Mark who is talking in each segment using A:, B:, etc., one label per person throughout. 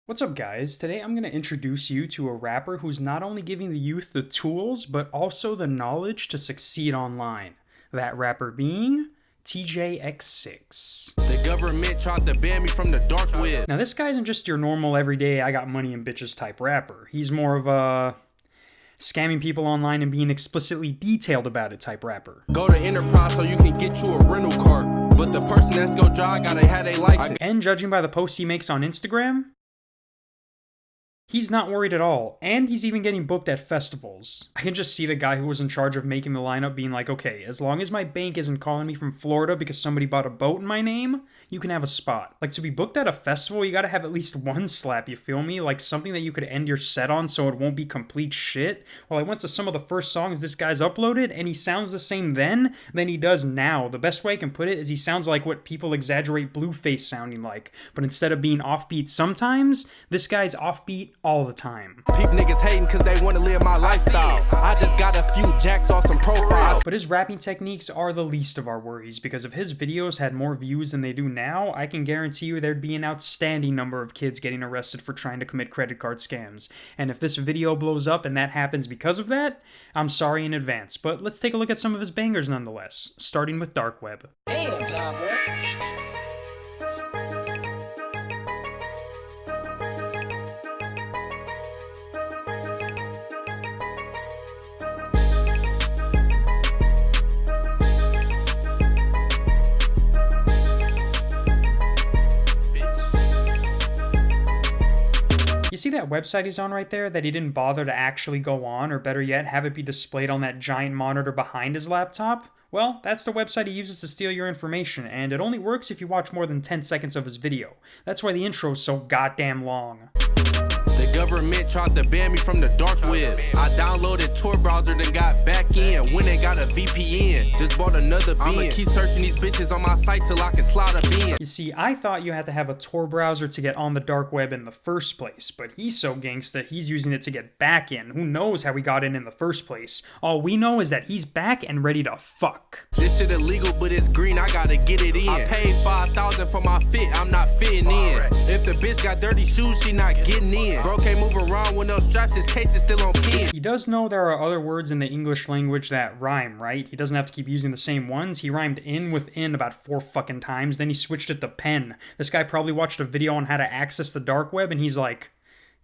A: What's up, guys? Today I'm going to introduce you to a rapper who's not only giving the youth the tools, but also the knowledge to succeed online. That rapper being TEEJAX6.
B: The government tried to ban me from the dark web.
A: Now, this guy isn't just your normal everyday I got money and bitches type rapper. He's more of a scamming people online and being explicitly detailed about it type rapper.
B: Go to Enterprise so you can get you a rental car, but the person that's gonna drive gotta have a license.
A: And judging by the posts he makes on Instagram, he's not worried at all, and he's even getting booked at festivals. I can just see the guy who was in charge of making the lineup being like, okay, as long as my bank isn't calling me from Florida because somebody bought a boat in my name, you can have a spot. Like, to be booked at a festival, you gotta have at least one slap, you feel me? Like, something that you could end your set on so it won't be complete shit. Well, I went to some of the first songs this guy's uploaded, and he sounds the same then than he does now. The best way I can put it is he sounds like what people exaggerate Blueface sounding like, but instead of being offbeat sometimes, this guy's offbeat all the time.
B: Peep niggas hating cause they wanna live my lifestyle. I just got a few jacks off some profiles.
A: But his rapping techniques are the least of our worries, because if his videos had more views than they do now, I can guarantee you there'd be an outstanding number of kids getting arrested for trying to commit credit card scams. And if this video blows up and that happens because of that, I'm sorry in advance. But let's take a look at some of his bangers nonetheless, starting with Dark Web.
C: Damn, God, bro.
A: You see that website he's on right there that he didn't bother to actually go on, or better yet, have it be displayed on that giant monitor behind his laptop? Well, that's the website he uses to steal your information, and it only works if you watch more than 10 seconds of his video. That's why the intro's so goddamn long.
B: The government tried to ban me from the dark web. I downloaded Tor browser, then got back in. When they got a VPN, just bought another bin. I'ma keep searching these bitches on my site till I can slide a bin.
A: You see, I thought you had to have a Tor browser to get on the dark web in the first place, but he's so gangsta, he's using it to get back in. Who knows how he got in the first place? All we know is that he's back and ready to fuck.
B: This shit illegal, but it's green, I gotta get it in. I paid $5,000 for my fit, I'm not fitting in. If the bitch got dirty shoes, she not getting in. Bro can't move around with no straps, his case is still on pin.
A: He does know there are other words in the English language that rhyme, right? He doesn't have to keep using the same ones. He rhymed in with in about 4 fucking times, then he switched it to pen. This guy probably watched a video on how to access the dark web, and he's like,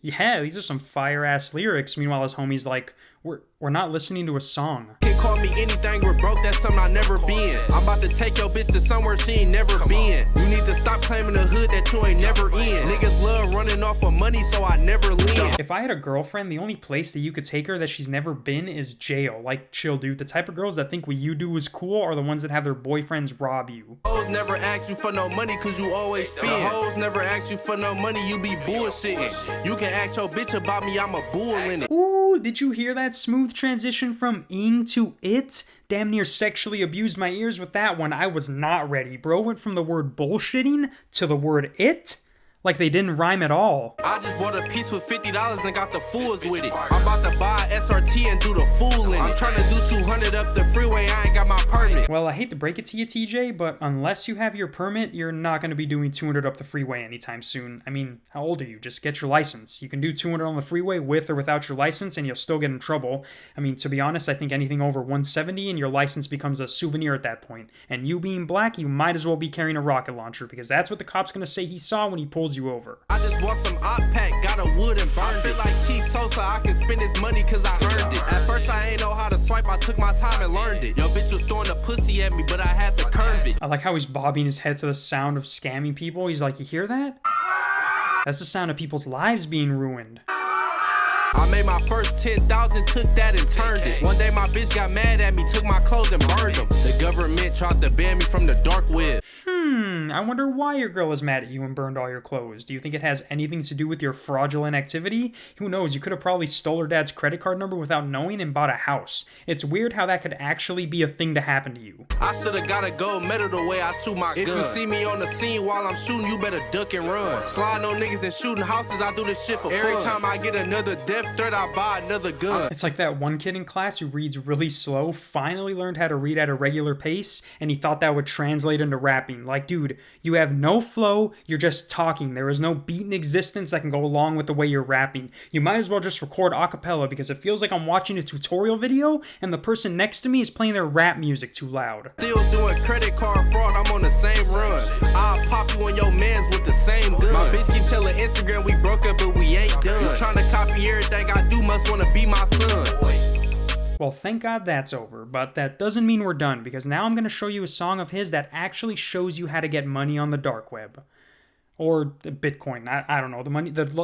A: yeah, these are some fire-ass lyrics. Meanwhile, his homie's like, we're not listening to a song.
B: Can't call me anything, we're broke, that's something I never been. I'm about to take your bitch to somewhere she ain't never been. You need to stop claiming the hood that you ain't never in. Niggas love running off of money, so I never lean.
A: If I had a girlfriend, the only place that you could take her that she's never been is jail. Like, chill, dude. The type of girls that think what you do is cool are the ones that have their boyfriends rob you.
B: Hoes never ask you for no money cause you always spend. Hoes never ask you for no money, you be bullshitting. You can ask your bitch about me, I'm a bull in it.
A: Ooh, did you hear that smooth transition from ing to it? Damn near sexually abused my ears with that one. I was not ready. Bro went from the word bullshitting to the word it like they didn't rhyme at all.
B: I just bought a piece with $50 and got the fools with it. I'm about to buy a SRT and do the fool in it. I'm trying to do 200 up the freeway, I ain't got my permit.
A: Well, I hate to break it to you, TJ, but unless you have your permit, you're not going to be doing 200 up the freeway anytime soon. I mean, how old are you? Just get your license. You can do 200 on the freeway with or without your license, and you'll still get in trouble. I mean, to be honest, I think anything over 170 and your license becomes a souvenir at that point. And you being black, you might as well be carrying a rocket launcher, because that's what the cop's going to say he saw when he pulls you over.
B: I just bought some op pack, got a wood and burned it. Like Chief Sosa, I can spend this money cause I earned it. At first I ain't know how to swipe, I took my time and learned it. Yo bitch was throwing a pussy at me, but I had to curve it.
A: I like how he's bobbing his head to the sound of scamming people. He's like, you hear that? That's the sound of people's lives being ruined.
B: I made my first 10,000, took that and turned it. One day my bitch got mad at me, took my clothes and burned them. The government tried to ban me from the dark web.
A: I wonder why your girl is mad at you and burned all your clothes. Do you think it has anything to do with your fraudulent activity? Who knows, you could have probably stole her dad's credit card number without knowing and bought a house. It's weird how that could actually be a thing to happen to you.
B: I should've got a gold medal the way I shoot my gun. If you see me on the scene while I'm shooting, you better duck and run. Sliding on niggas and shooting houses, I do this shit for fun. Every time I get another death threat, I buy another gun.
A: It's like that one kid in class who reads really slow, finally learned how to read at a regular pace, and he thought that would translate into rapping. Like, dude, You have no flow, you're just talking. There is no beat in existence that can go along with the way you're rapping. You might as well just record a cappella because it feels like I'm watching a tutorial video and the person next to me is playing their rap music too loud.
B: Still doing credit card fraud, I'm on the same run. I'll pop you and your mans with the same gun. My bitch keep telling Instagram we broke up but we ain't done. You tryna copy everything I do, must wanna be my son.
A: Well, thank God that's over, but that doesn't mean we're done, because now I'm going to show you a song of his that actually shows you how to get money on the dark web. Or Bitcoin, I don't know.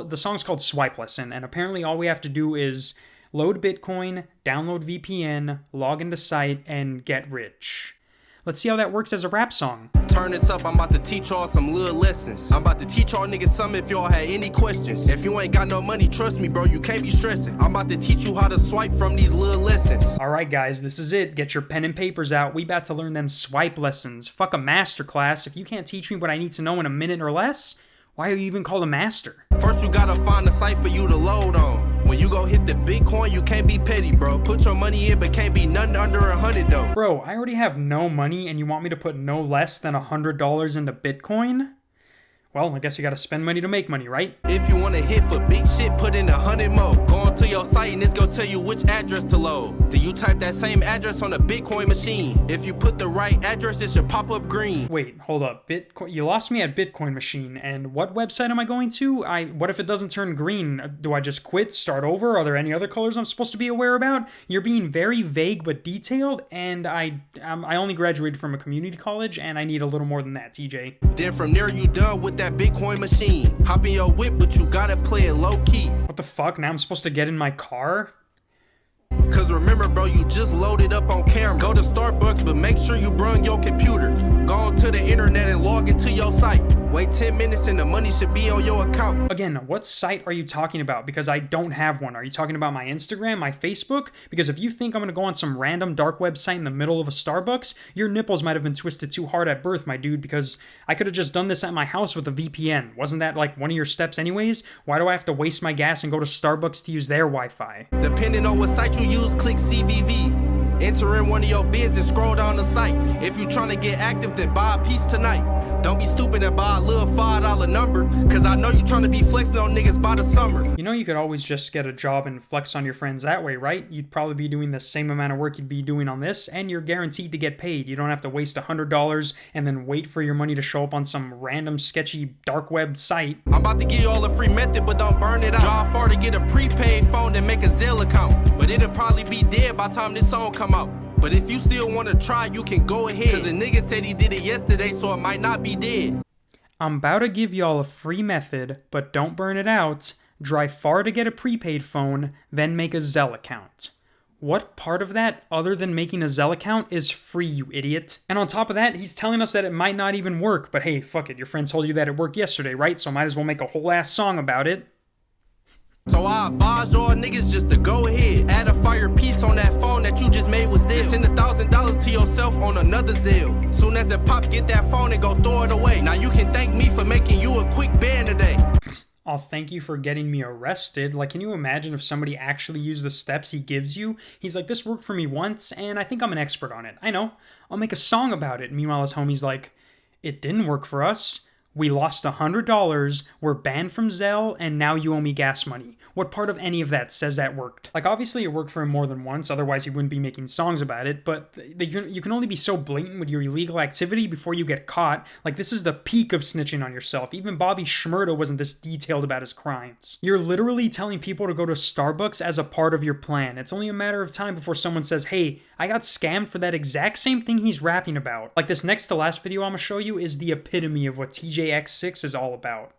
A: The song's called Swipe Lesson, and apparently all we have to do is load Bitcoin, download VPN, log into site, and get rich. Let's see how that works as a rap song.
B: Turn this up, I'm about to teach y'all some little lessons. I'm about to teach y'all niggas something if y'all had any questions. If you ain't got no money, trust me, bro, you can't be stressing. I'm about to teach you how to swipe from these little lessons.
A: Alright guys, this is it. Get your pen and papers out. We about to learn them swipe lessons. Fuck a masterclass. If you can't teach me what I need to know in a minute or less, why are you even called a master?
B: First you gotta find a site for you to load on. When you go hit the Bitcoin, you can't be petty, bro. Put your money in, but can't be nothing under 100 though.
A: Bro, I already have no money and you want me to put no less than $100 into Bitcoin? Well, I guess you gotta spend money to make money, right?
B: If you wanna hit for big shit, put in 100 more. Go onto your site and it's gonna tell you which address to load. Then you type that same address on a Bitcoin machine. If you put the right address, it should pop up green.
A: Wait, hold up. Bitcoin? You lost me at Bitcoin machine. And what website am I going to? What if it doesn't turn green? Do I just quit, start over? Are there any other colors I'm supposed to be aware about? You're being very vague but detailed, and I only graduated from a community college, and I need a little more than that, TJ.
B: Then from there you done with that Bitcoin machine. Hop in your whip, but you gotta play it low key.
A: What the fuck? Now I'm supposed to get in my car?
B: Cause remember, bro, you just loaded up on camera. Go to Starbucks, but make sure you bring your computer. Go onto the internet and log into your site. Wait 10 minutes and the money should be on your account.
A: Again, what site are you talking about? Because I don't have one. Are you talking about my Instagram, my Facebook? Because if you think I'm gonna go on some random dark website in the middle of a Starbucks, your nipples might have been twisted too hard at birth, my dude, because I could have just done this at my house with a VPN. Wasn't that like one of your steps anyways? Why do I have to waste my gas and go to Starbucks to use their Wi-Fi?
B: Depending on what site you use, click CVV. Enter in one of your bids and scroll down the site. If you trying to get active, then buy a piece tonight. Don't be stupid and buy a little $5 number, cause I know you trying to be flexing on niggas by the summer.
A: You know you could always just get a job and flex on your friends that way, right? You'd probably be doing the same amount of work you'd be doing on this, and you're guaranteed to get paid. You don't have to waste $100 and then wait for your money to show up on some random sketchy dark web site.
B: I'm about to give you all a free method, but don't burn it out. Drive far to get a prepaid phone and make a Zelle account, but it'll probably be dead by the time this song come out. But if you still want to try, you can go ahead. Cause a nigga said he did it yesterday, so it might not be dead.
A: I'm about to give y'all a free method, but don't burn it out. Drive far to get a prepaid phone, then make a Zelle account. What part of that, other than making a Zelle account, is free, you idiot? And on top of that, he's telling us that it might not even work. But hey, fuck it, your friend told you that it worked yesterday, right? So might as well make a whole ass song about it.
B: So I advise y'all niggas just to go ahead. Add a fire piece on that phone that you just made with Zelle. Send $1,000 to yourself on another Zelle. Soon as it pop, get that phone and go throw it away. Now you can thank me for making you a quick band today.
A: I'll thank you for getting me arrested. Like, can you imagine if somebody actually used the steps he gives you? He's like, this worked for me once, and I think I'm an expert on it. I know. I'll make a song about it. Meanwhile, his homie's like, it didn't work for us. We lost $100, we're banned from Zelle, and now you owe me gas money. What part of any of that says that worked? Like, obviously it worked for him more than once, otherwise he wouldn't be making songs about it, but you can only be so blatant with your illegal activity before you get caught. Like, this is the peak of snitching on yourself. Even Bobby Shmurda wasn't this detailed about his crimes. You're literally telling people to go to Starbucks as a part of your plan. It's only a matter of time before someone says, hey, I got scammed for that exact same thing he's rapping about. Like, this next to last video I'm gonna show you is the epitome of what TEEJAYX6 is all about.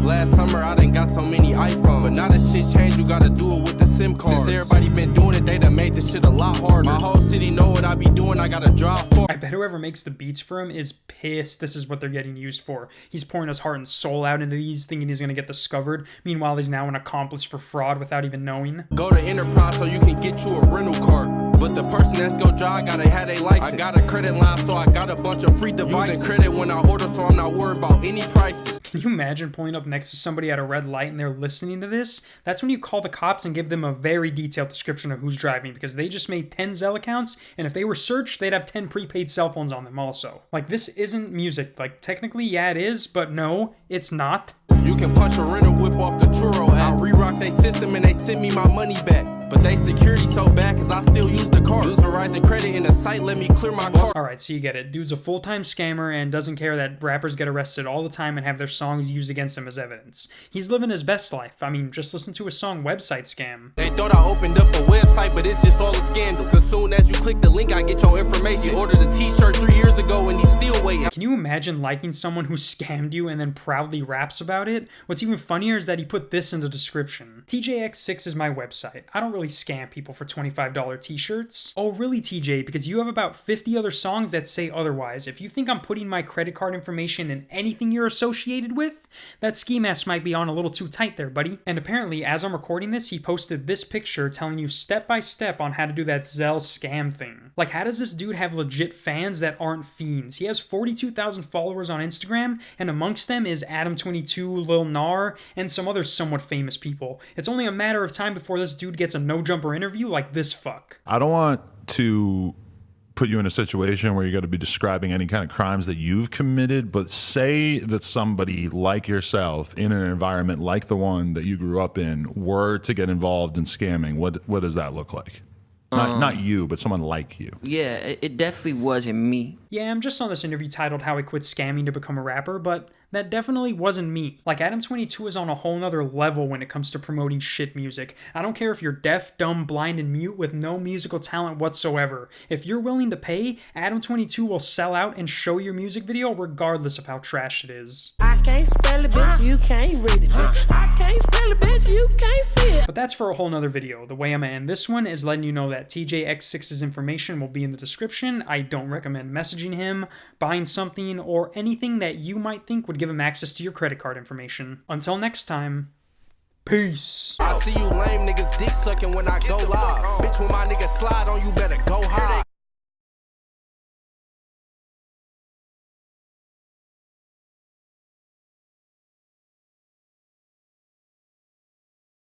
B: Last summer I done got so many iPhones, but now that shit changed, you gotta do it with the SIM card. Since everybody been doing it, they done made this shit a lot harder. My whole city know what I be doing, I gotta drive far.
A: I bet whoever makes the beats for him is pissed this is what they're getting used for. He's pouring his heart and soul out into these, thinking he's gonna get discovered. Meanwhile, he's now an accomplice for fraud without even knowing.
B: Go to Enterprise so you can get you a rental car, but the person that's go drive gotta have a license. I got a credit line, so I got a bunch of free devices. Using credit when I order, so I'm not worried about any prices.
A: Can you imagine pulling up next to somebody at a red light and they're listening to this? That's when you call the cops and give them a very detailed description of who's driving, because they just made 10 Zelle accounts, and if they were searched, they'd have 10 prepaid cell phones on them also. Like, this isn't music. Like, technically, yeah, it is, but no, it's not.
B: You can punch a rental whip off the Turo app. I re-rock they system and they send me my money back. But they security so bad cause I still use the card. Use Verizon credit in the site, let me clear my car.
A: Alright, so you get it. Dude's a full-time scammer and doesn't care that rappers get arrested all the time and have their songs used against him as evidence. He's living his best life. I mean, just listen to his song Website Scam.
B: They thought I opened up a website, but it's just all a scandal. Cause soon as you click the link, I get your information. He ordered a t-shirt 3 years ago and he's still waiting.
A: Can you imagine liking someone who scammed you and then proudly raps about it? What's even funnier is that he put this in the description. TEEJAYX6 is my website. I don't really scam people for $25 t-shirts. Oh really, TJ, because you have about 50 other songs that say otherwise. If you think I'm putting my credit card information in anything you're associated with, that ski mask might be on a little too tight there, buddy. And apparently, as I'm recording this, he posted this picture telling you step by step on how to do that Zelle scam thing. Like, how does this dude have legit fans that aren't fiends? He has 42,000 followers on Instagram, and amongst them is Adam22, Lil Nar, and some other somewhat famous people. It's only a matter of time before this dude gets a no-jumper interview like this fuck.
C: I don't want to put you in a situation where you got to be describing any kind of crimes that you've committed, but say that somebody like yourself in an environment like the one that you grew up in were to get involved in scamming. What does that look like? Not you, but someone like you.
D: Yeah, it definitely wasn't me.
A: Yeah, I'm just on this interview titled How I Quit Scamming to Become a Rapper, but that definitely wasn't me. Like, Adam22 is on a whole nother level when it comes to promoting shit music. I don't care if you're deaf, dumb, blind, and mute with no musical talent whatsoever. If you're willing to pay, Adam22 will sell out and show your music video regardless of how trash it is.
E: I can't spell it, bitch, you can't read it. I can't spell it, bitch, you can't see it.
A: But that's for a whole nother video. The way I'm gonna end this one is letting you know that TEEJAYX6's information will be in the description. I don't recommend messaging him, buying something, or anything that you might think would give him access to your credit card information. Until next time, peace.
B: I see you lame niggas dick sucking when I go live. Bitch, when my niggas slide on you, better go high.